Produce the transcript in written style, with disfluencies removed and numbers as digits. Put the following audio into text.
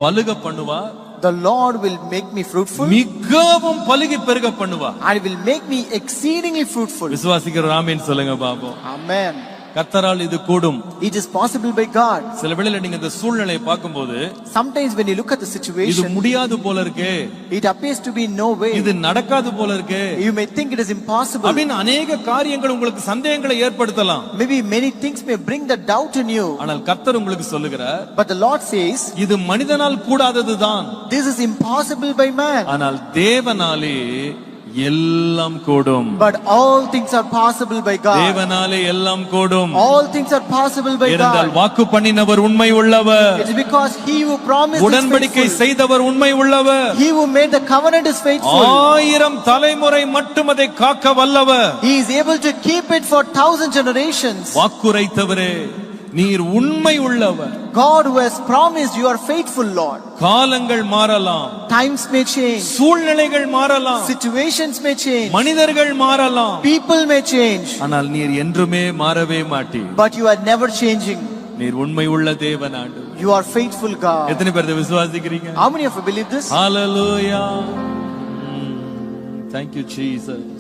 பலுக பண்ணுவா. The Lord will make me fruitful. மிகவும் பலுகி பெருக பண்ணுவா. And will make me exceedingly fruitful. விசுவாசிக்கிற ஆமென் சொல்லுங்க பாப்போம். Amen. கர்த்தரால் இது கூடும். It is possible by God. சில வேளையில நீங்க இந்த சூழ்நிலையை பாக்கும்போது sometimes when you look at the இது situation, முடியாது போல இருக்கே, it appears to be no way. இது நடக்காது போல இருக்கே, You may think it is impossible. அப்படின்னு அநேக காரியங்கள் உங்களுக்கு சந்தேகங்களை ஏற்படுத்தலாம். Maybe many things may bring the doubt in you. ஆனால் கர்த்தர் உங்களுக்கு சொல்லுகிறார், But the Lord says, இது மனிதனால் கூடாததுதான், this is impossible by man. ஆனால் தேவனாலே எல்லாம் கூடும். But all things are possible by God. தேவனாலே எல்லாம் கூடும். All things are possible by இருந்தால் God. வாக்கு பண்ணினவர் உண்மை உள்ளவர். It is because he who promised is உடன்படிக்கை faithful. செய்தவர் உண்மை உள்ளவர். He who made the covenant is faithful. 1000 தலைமுறை மட்டும் அதை காக்க வல்லவர். He is able to keep it for 1000 generations. வாக்குரைத்தவரே நீர் உண்மை உள்ளவர். God who has promised, you are faithful, Lord. காலங்கள் மாறலாம், Times may change. சூழ்நிலைகள் மாறலாம், Situations may change. மனிதர்கள் மாறலாம், People may change. ஆனால் நீர் என்றுமே மாறவே மாட்டீர். But you are never changing. நீர் உண்மை உள்ள தேவனாண்டு. You are faithful, God. எத்தனை பேர் இதை விசுவாசிக்கிறீங்க? How many of you believe this? Hallelujah. Thank you Jesus.